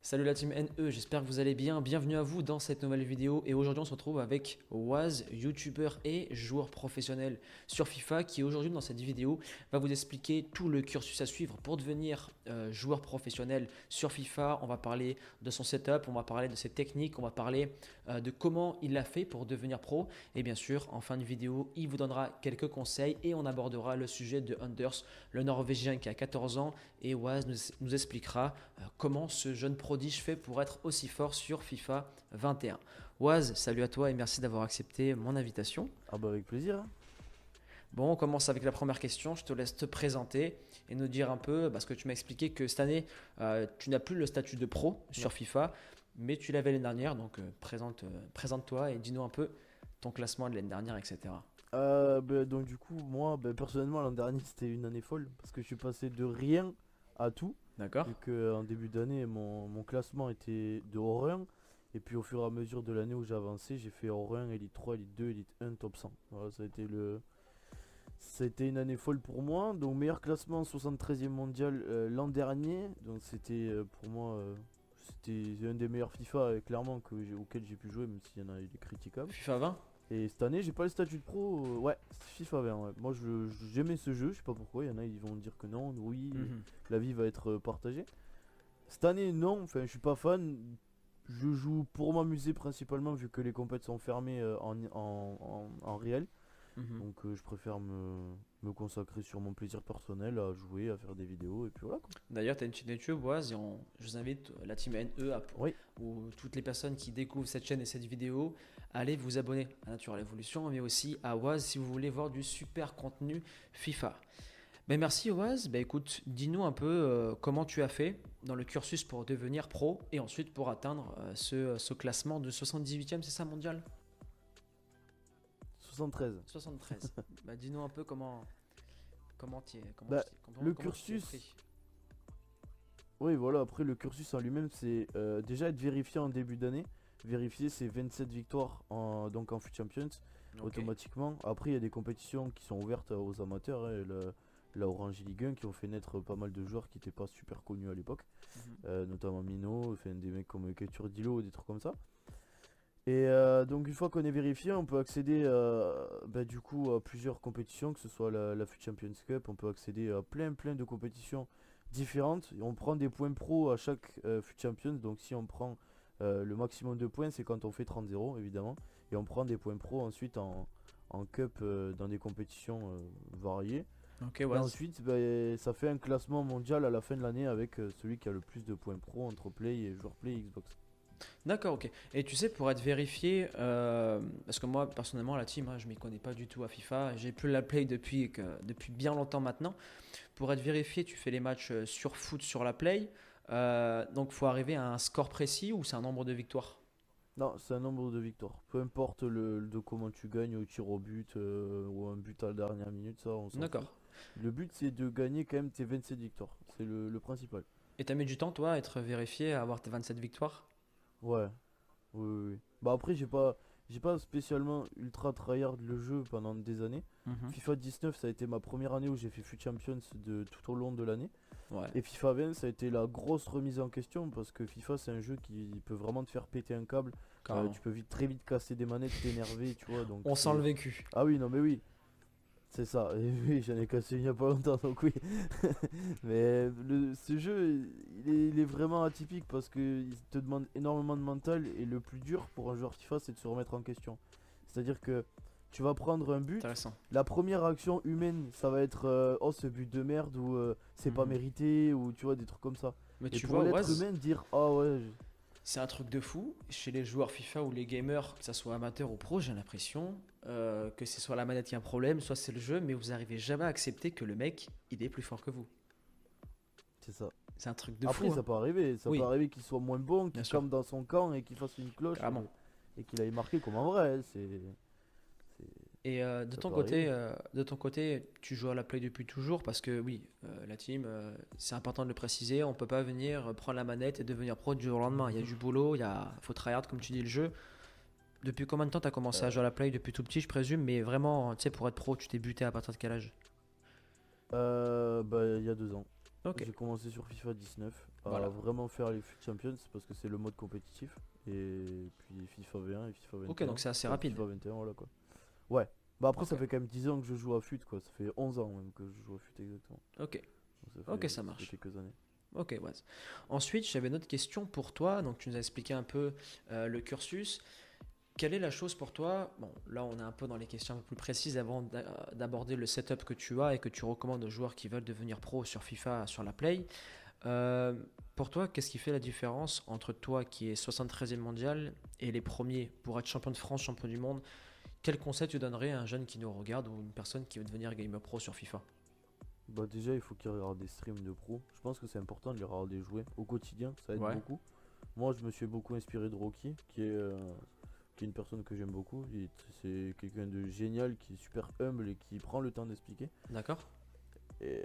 Salut la team NE, j'espère que vous allez bien. Bienvenue à vous dans cette nouvelle vidéo. Et aujourd'hui, on se retrouve avec Waz, youtubeur et joueur professionnel sur FIFA, qui aujourd'hui, dans cette vidéo, va vous expliquer tout le cursus à suivre pour devenir joueur professionnel sur FIFA. On va parler de son setup, on va parler de ses techniques, on va parler de comment il l'a fait pour devenir pro. Et bien sûr, en fin de vidéo, il vous donnera quelques conseils et on abordera le sujet de Anders, le Norvégien qui a 14 ans. Et Waz nous expliquera comment ce jeune prodige fait pour être aussi fort sur FIFA 21. Waz, salut à toi et merci d'avoir accepté mon invitation. Ah bah avec plaisir, hein. Bon, on commence avec la première question. Je te laisse te présenter et nous dire un peu, parce que tu m'as expliqué que cette année, tu n'as plus le statut de pro Non. sur FIFA, mais tu l'avais l'année dernière. Donc, présente-toi et dis-nous un peu ton classement de l'année dernière, etc. Donc du coup moi personnellement l'an dernier c'était une année folle parce que je suis passé de rien à tout D'accord? vu que en début d'année mon classement était de Hors 1 et puis au fur et à mesure de l'année où j'ai avancé j'ai fait Hors 1, Elite 3, Elite 2, Elite 1, Top 100. Voilà, ça a été une année folle pour moi. Donc meilleur classement 73e mondial l'an dernier. Donc c'était pour moi c'était un des meilleurs FIFA clairement auquel j'ai pu jouer, même s'il y en a eu des critiquables. FIFA 20? Et cette année, j'ai pas le statut de pro. Ouais, c'est FIFA 20. Ouais. Moi, j'aimais ce jeu. Je sais pas pourquoi. Il y en a, ils vont dire que non. Oui, Mhm. la vie va être partagée. Cette année, non. Enfin, je suis pas fan. Je joue pour m'amuser principalement, vu que les compètes sont fermées en réel. Mhm. Donc, je préfère me consacrer sur mon plaisir personnel, à jouer, à faire des vidéos. Et puis voilà quoi. D'ailleurs, tu as une chaîne YouTube, Boaz, et je vous invite, la team NE, Oui, ou toutes les personnes qui découvrent cette chaîne et cette vidéo, à aller vous abonner à Natural Evolution, mais aussi à Waz si vous voulez voir du super contenu FIFA. Ben merci Waz, ben écoute, dis-nous un peu comment tu as fait dans le cursus pour devenir pro et ensuite pour atteindre ce classement de 78e, c'est ça mondial? 73. 73. Ben dis-nous un peu comment Bah, le comment tu t'y es cursus. pris. Oui, voilà, après le cursus en lui-même, c'est déjà être vérifié en début d'année. Vérifier, c'est 27 victoires donc en FUT Champions, Ok. automatiquement. Après, il y a des compétitions qui sont ouvertes aux amateurs, hein, la Orange League 1, qui ont fait naître pas mal de joueurs qui n'étaient pas super connus à l'époque, Mhm. notamment Mino, enfin, des mecs comme Ketur Dilo, des trucs comme ça. Et donc, une fois qu'on est vérifié, on peut accéder du coup à plusieurs compétitions, que ce soit la FUT Champions Cup, on peut accéder à plein de compétitions différentes. Et on prend des points pro à chaque FUT Champions. Donc si on prend le maximum de points, c'est quand on fait 30-0 évidemment. Et on prend des points pro ensuite en cup dans des compétitions variées. Ok Et Waz. ensuite, ça fait un classement mondial à la fin de l'année avec celui qui a le plus de points pro entre Play et joueur Play Xbox. D'accord, ok. Et tu sais, pour être vérifié, parce que moi, personnellement, la team, hein, je m'y connais pas du tout à FIFA. J'ai plus la Play depuis bien longtemps maintenant. Pour être vérifié, tu fais les matchs sur foot sur la Play. Donc, faut arriver à un score précis ou c'est un nombre de victoires? Non, c'est un nombre de victoires. Peu importe de comment tu gagnes au tir au but ou un but à la dernière minute, ça on s'en fout. D'accord. Le but c'est de gagner quand même tes 27 victoires. C'est le principal. Et t'as mis du temps, toi, à être vérifié, à avoir tes 27 victoires? Ouais, oui. Bah après j'ai pas spécialement ultra tryhard le jeu pendant des années. Mhm. FIFA 19 ça a été ma première année où j'ai fait FUT Champions de tout au long de l'année. Ouais, Et FIFA 20 ça a été la grosse remise en question parce que FIFA c'est un jeu qui peut vraiment te faire péter un câble. carrément. Tu peux très vite casser des manettes, t'énerver, tu vois. Donc On sent le c'est vécu. Ah oui, non, mais oui, c'est ça. Et oui, j'en ai cassé une il y a pas longtemps, donc oui. Mais ce jeu, il est vraiment atypique parce qu'il te demande énormément de mental et le plus dur pour un joueur FIFA, c'est de se remettre en question. C'est-à-dire que tu vas prendre un but, Intéressant. la première action humaine, ça va être oh ce but de merde ou c'est pas Mhm. mérité ou tu vois des trucs comme ça. Mais Et tu pour vois, l'être Waz, humain, dire ah ouais, c'est un truc de fou. Chez les joueurs FIFA ou les gamers, que ça soit amateur ou pro, j'ai l'impression que c'est soit la manette qui a un problème, soit c'est le jeu, mais vous arrivez jamais à accepter que le mec, il est plus fort que vous. c'est ça. C'est un truc de Après, fou, hein. ça peut Oui, arriver qu'il soit moins bon, bien qu'il sûr, campe dans son camp et qu'il fasse une cloche carrément. et qu'il aille marquer comme en vrai, hein. C'est- Et Ça peut arriver. de ton côté, tu joues à la play depuis toujours parce que oui, la team, c'est important de le préciser, on peut pas venir prendre la manette et devenir pro du jour au lendemain. Il y a du boulot, faut tryhard comme tu dis le jeu. Depuis combien de temps tu as commencé à jouer à la play? Depuis tout petit, je présume, mais vraiment, tu sais, pour être pro, tu t'es buté à partir de quel âge? Bah, il y a 2 ans. Ok, J'ai commencé sur FIFA 19 à voilà. vraiment faire les FUT Champions parce que c'est le mode compétitif. Et puis FIFA 21 et FIFA Ok, donc 21. c'est assez Enfin, rapide. FIFA 21, voilà quoi. Ouais. Bah après, Ok, ça fait quand même 10 ans que je joue à FUT quoi. Ça fait 11 ans même que je joue à FUT exactement. ok, Donc ok, ça ça fait marche. quelques années. Ok, ouais. Ensuite, j'avais une autre question pour toi. Donc, tu nous as expliqué un peu le cursus. Quelle est la chose pour toi? Bon, là, on est un peu dans les questions un peu plus précises avant d'aborder le setup que tu as et que tu recommandes aux joueurs qui veulent devenir pro sur FIFA, sur la Play. Euh, pour toi, qu'est-ce qui fait la différence entre toi qui est 73e mondial et les premiers pour être champion de France, champion du monde? Quel conseil tu donnerais à un jeune qui nous regarde ou une personne qui veut devenir gamer pro sur FIFA? Bah déjà, il faut qu'il regarde des streams de pro. Je pense que c'est important de les regarder jouer au quotidien, ça aide Ouais, beaucoup. Moi, je me suis beaucoup inspiré de Rocky, qui est une personne que j'aime beaucoup. C'est quelqu'un de génial, qui est super humble et qui prend le temps d'expliquer. d'accord. Et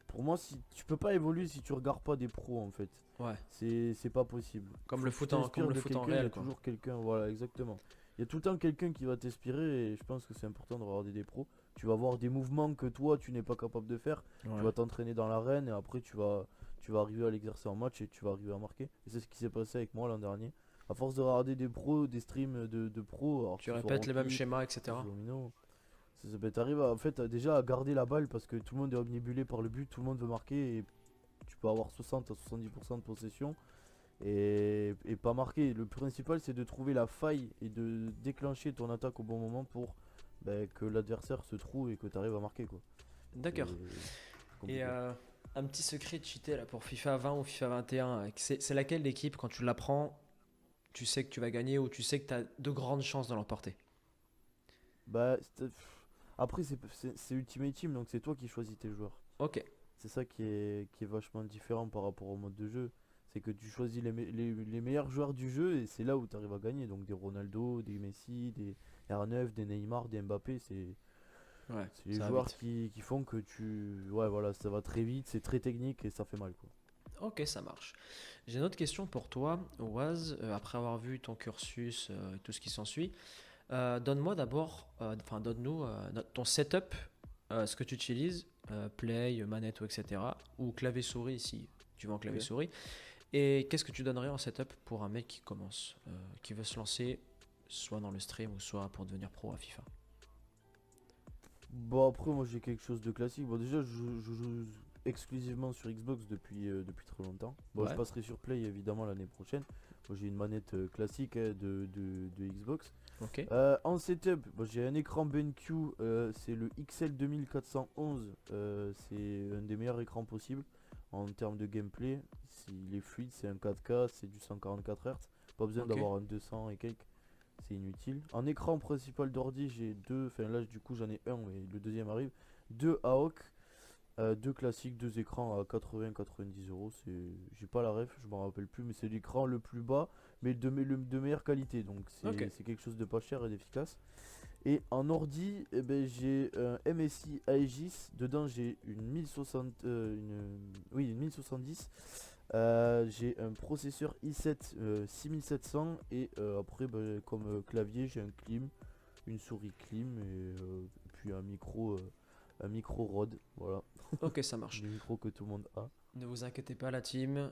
pour moi, si tu peux pas évoluer si tu regardes pas des pros en fait. Ouais, C'est pas possible. comme Faut le que tu foot en, comme t'inspires le de foot en quelqu'un, il y a réel, quoi. toujours quelqu'un, voilà, exactement. Il y a tout le temps quelqu'un qui va t'inspirer et je pense que c'est important de regarder des pros. Tu vas voir des mouvements que toi tu n'es pas capable de faire. Tu Ouais. vas t'entraîner dans l'arène et après tu vas arriver à l'exercer en match et tu vas arriver à marquer. Et c'est ce qui s'est passé avec moi l'an dernier. À force de regarder des pros, des streams de pros, alors que Tu ce soit répètes les mêmes Rocky, schémas, que ce etc. soit Mino, t'arrives en fait déjà à garder la balle parce que tout le monde est omnibulé par le but, tout le monde veut marquer et tu peux avoir 60 à 70% de possession et pas marquer. Le principal c'est de trouver la faille et de déclencher ton attaque au bon moment pour que l'adversaire se trouve et que tu arrives à marquer quoi. D'accord. C'est Et compliqué. un petit secret de cheater là pour FIFA 20 ou FIFA 21, c'est laquelle l'équipe quand tu l'apprends, tu sais que tu vas gagner ou tu sais que tu as de grandes chances de l'emporter? Bah après c'est Ultimate Team donc c'est toi qui choisis tes joueurs. Ok, C'est ça qui est vachement différent par rapport au mode de jeu. C'est que tu choisis les meilleurs joueurs du jeu et c'est là où tu arrives à gagner. Donc des Ronaldo, des Messi, des R9, des Neymar, des Mbappé. ouais, C'est les ça va joueurs vite. qui font que tu. Ouais, voilà, ça va très vite, c'est très technique et ça fait mal quoi. Ok, ça marche. J'ai une autre question pour toi, Oaz. Après avoir vu ton cursus et tout ce qui s'ensuit, donne-moi d'abord, enfin donne-nous ton setup, ce que tu utilises, play, manette ou etc. Ou clavier-souris si tu veux en Ok. clavier-souris. Et qu'est-ce que tu donnerais en setup pour un mec qui commence, qui veut se lancer, soit dans le stream ou soit pour devenir pro à FIFA? Bon, après, moi j'ai quelque chose de classique. Bon, déjà, je joue exclusivement sur Xbox depuis très longtemps. Bon, je Ouais, passerai sur Play évidemment l'année prochaine. Moi j'ai une manette classique de Xbox. ok, En setup, bon, j'ai un écran BenQ, c'est le XL 2411. C'est un des meilleurs écrans possibles en termes de gameplay. Il est fluide, c'est un 4K, c'est du 144 Hz. Pas besoin ok, d'avoir un 200 et quelques, c'est inutile. En écran principal d'ordi, j'ai deux, enfin là du coup j'en ai un, mais le deuxième arrive. Deux AOC, deux classiques, deux écrans à 80-90 euros. J'ai pas la ref, je m'en rappelle plus, mais c'est l'écran le plus bas, mais de meilleure qualité. Donc ok, c'est quelque chose de pas cher et d'efficace. Et en ordi, eh ben, j'ai un MSI Aegis. Dedans, j'ai une 1060, oui, une 1070. J'ai un processeur i7 6700. Et après, ben, comme clavier, j'ai un Klim, une souris Klim et puis un micro Rode. Voilà, ok, ça marche. des micros que tout le monde a. Ne vous inquiétez pas, la team.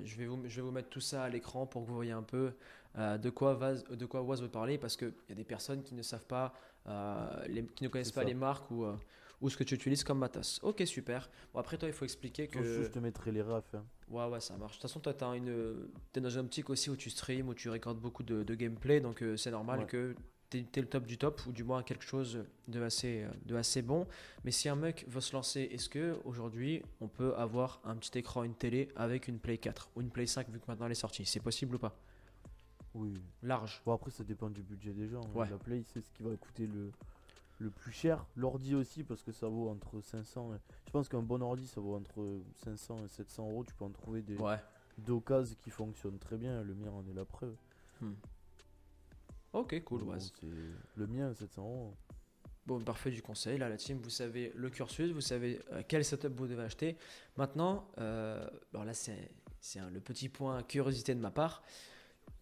Je vais vous mettre tout ça à l'écran pour que vous voyez un peu de quoi Waz veut parler parce qu'il y a des personnes qui ne savent pas, qui ne C'est connaissent pas ça. les marques ou ce que tu utilises comme matos. Ok, super. Bon, après, toi, il faut expliquer Sinon, je que. te mettrai les refs, hein. Ouais, ouais, ça marche. De toute façon, toi, t'es dans une optique aussi où tu stream, où tu recordes beaucoup de gameplay, donc c'est normal Ouais. que t'es le top du top, ou du moins quelque chose de assez bon. Mais si un mec veut se lancer, est-ce que aujourd'hui on peut avoir un petit écran, une télé avec une Play 4 ou une Play 5 vu que maintenant elle est sortie? C'est possible ou pas? Oui. Large. Bon, après, ça dépend du budget des gens, hein. Ouais. La Play, c'est ce qui va coûter le plus cher. L'ordi aussi, parce que ça vaut entre 500 je pense qu'un bon ordi, ça vaut entre 500 et 700 euros. Tu peux en trouver Ouais. d'occases qui fonctionnent très bien. Le mien en est la preuve. Hmm. Ok, cool, Donc ouais. bon, c'est le mien, 700 euros. Bon, parfait du conseil. Là, la team, vous savez le cursus, vous savez quel setup vous devez acheter. Maintenant, alors là, c'est le petit point curiosité de ma part.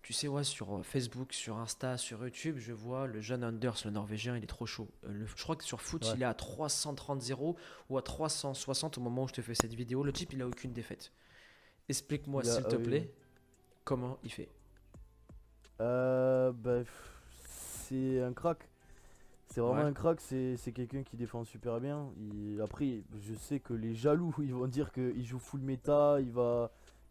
Tu sais, ouais, sur Facebook, sur Insta, sur YouTube, je vois le jeune Anders, le Norvégien, il est trop chaud. Je crois que sur Foot, Ouais. il est à 330-0 ou à 360 au moment où je te fais cette vidéo. Le type, il a aucune défaite. Explique-moi, Il a, s'il ah te oui, oui. plaît, comment il fait. Bah, c'est un crack. C'est vraiment Ouais, un crack, c'est quelqu'un qui défend super bien. Après, je sais que les jaloux, ils vont dire qu'il joue full méta,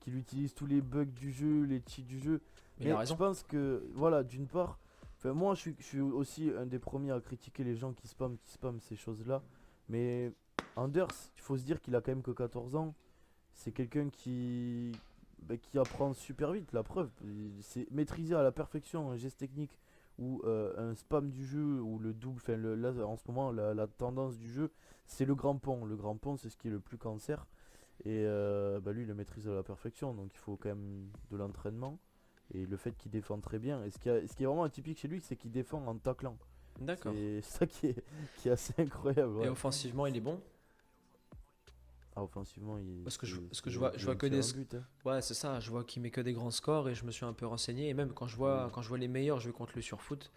qu'il utilise tous les bugs du jeu, les cheats du jeu. mais il a Mais je raison. pense que, voilà, d'une part, enfin, moi je suis aussi un des premiers à critiquer les gens qui spamment ces choses-là. Mais Anders, il faut se dire qu'il a quand même que 14 ans. C'est quelqu'un qui apprend super vite, la preuve. C'est maîtriser à la perfection un geste technique ou un spam du jeu ou le double. Enfin, là, en ce moment, la tendance du jeu, c'est le grand pont. Le grand pont, c'est ce qui est le plus cancer. Et lui, il le maîtrise à la perfection. Donc, il faut quand même de l'entraînement. Et le fait qu'il défend très bien. Et ce qui est vraiment atypique chez lui, c'est qu'il défend en taclant. D'accord. C'est ça qui est assez incroyable. Et Ouais. offensivement, il est bon. Ah, offensivement, Parce que je vois que tire des. un but, hein. Ouais, c'est ça, je vois qu'il met que des grands scores et je me suis un peu renseigné. Et même Oui. quand je vois les meilleurs jeux contre lui sur foot,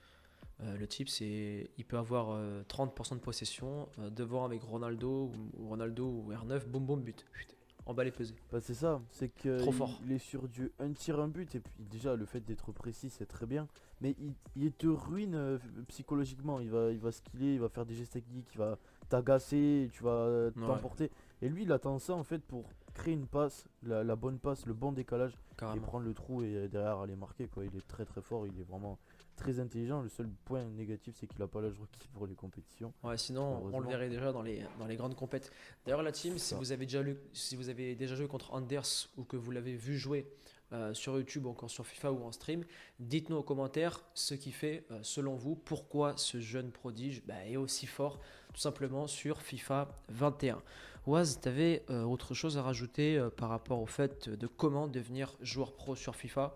le type, il peut avoir 30% de possession devant avec Ronaldo ou R9, boum boum, but. Putain, emballé pesé. Bah, c'est ça, c'est Trop qu'il fort. il est sur du un tir un but et puis déjà le fait d'être précis c'est très bien, mais il te ruine psychologiquement, il va skiller, il va faire des gestes techniques, il va t'agacer, tu vas Ouais, t'emporter. Et lui il attend ça en fait pour créer une passe, la bonne passe, le bon décalage et carrément. prendre le trou et derrière aller marquer quoi. Il est très très fort, il est vraiment très intelligent. Le seul point négatif c'est qu'il a pas l'âge requis pour les compétitions, Ouais, sinon, on le malheureusement. verrait déjà dans les grandes compètes. D'ailleurs, la team, C'est ça. si vous avez déjà joué contre Anders ou que vous l'avez vu jouer sur YouTube ou encore sur FIFA ou en stream, dites-nous en commentaire ce qui fait, selon vous, pourquoi ce jeune prodige est aussi fort, tout simplement sur FIFA 21. Waz, tu avais autre chose à rajouter par rapport au fait de comment devenir joueur pro sur FIFA?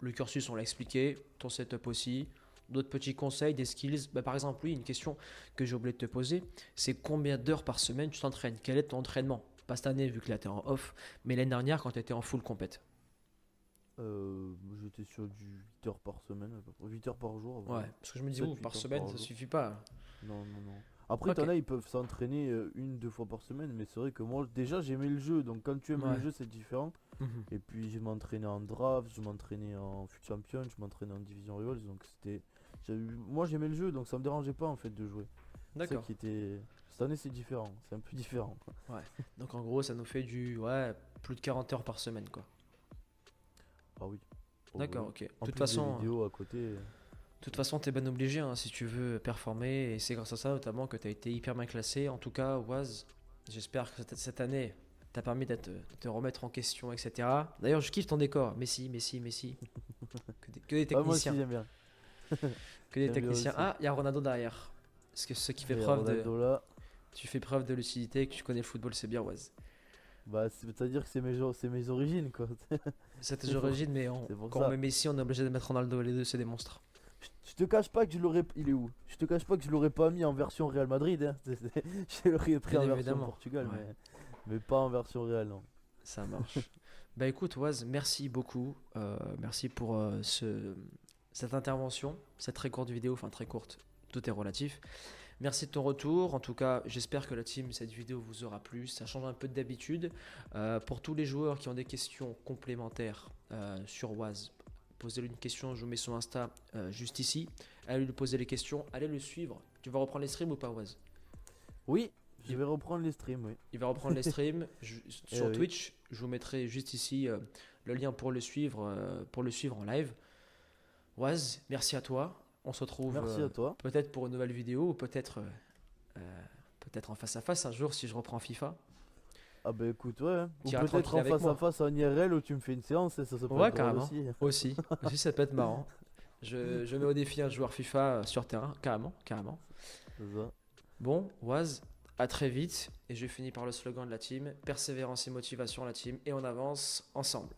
Le cursus, on l'a expliqué, ton setup aussi. D'autres petits conseils, des skills. Par exemple, oui, une question que j'ai oublié de te poser, c'est combien d'heures par semaine tu t'entraînes? Quel est ton entraînement? Pas cette année vu que là tu es en off, mais l'année dernière quand tu étais en full compète. J'étais sur du 8 heures par semaine, à peu près. 8 heures par jour à vrai Ouais, dire. parce que je me dis, 7-8 par heures semaine, par ça jour. suffit pas. Non, non, non. Après, Ok, t'en as, ils peuvent s'entraîner une, deux fois par semaine, mais c'est vrai que moi, déjà, j'aimais le jeu, donc quand tu aimes le ouais. jeu, c'est différent. Mhm. Et puis, je m'entraînais en draft, je m'entraînais en FUT Champion, je m'entraînais en Division Rivals, donc moi, j'aimais le jeu, donc ça me dérangeait pas en fait de jouer. C'est ça D'accord. qui était. Cette année, c'est différent, c'est un peu différent. Ouais. Donc en gros, ça nous fait plus de 40 heures par semaine, quoi. Ah oui. Oh, bah D'accord, oui. ok. De En toute plus des façon, vidéos à côté. t'es bien obligé hein, si tu veux performer. Et c'est grâce à ça notamment que tu as été hyper bien classé. En tout cas, Waz, j'espère que cette année t'a permis de te remettre en question, etc. D'ailleurs, je kiffe ton décor. Messi, Messi, Messi. Que des Ah, moi aussi, techniciens. j'aime bien. Que des J'aime bien techniciens. aussi. Ah, il y a Ronaldo derrière. Parce que ce qui fait Et preuve de. Ronaldo là. Tu fais preuve de lucidité et que tu connais le football, c'est bien, Waz. Bah, c'est-à-dire que c'est mes origines, quoi. C'est tes C'est pour, origines, mais c'est pour quand on ça. met Messi, on est obligé de mettre Ronaldo. Les deux, c'est des monstres. Je te cache pas que je l'aurais. Il est où? Je te cache pas que je l'aurais pas mis en version Real Madrid, hein. Je l'aurais pris Bien en version évidemment. Portugal, Ouais, mais pas en version Real, non. ça marche. Bah écoute, Waz, merci beaucoup. Merci pour cette intervention, cette très courte vidéo, enfin très courte, tout est relatif. Merci de ton retour. En tout cas, j'espère que la team, cette vidéo vous aura plu. Ça change un peu d'habitude. Pour tous les joueurs qui ont des questions complémentaires sur Waz, posez-lui une question. Je vous mets son Insta juste ici. Allez lui poser les questions. Allez le suivre. Tu vas reprendre les streams ou pas, Waz? Oui, je Il, vais reprendre les streams, oui. il va reprendre les streams Eh sur oui. Twitch. Je vous mettrai juste ici le lien pour le suivre en live. Waz, merci à toi. On se retrouve Merci à toi. peut-être pour une nouvelle vidéo ou peut-être en face à face un jour si je reprends FIFA. Ah bah écoute, ouais, hein. Ou Tu iras peut-être tranquille en avec face à moi. face en IRL où tu me fais une séance et ça peut Ouais, être drôle carrément. aussi. Aussi. Aussi, ça peut être marrant. Je mets au défi un joueur FIFA sur terrain. Carrément, carrément. C'est ça. Bon, Waz, à très vite. Et je finis par le slogan de la team. Persévérance et motivation, la team. Et on avance ensemble.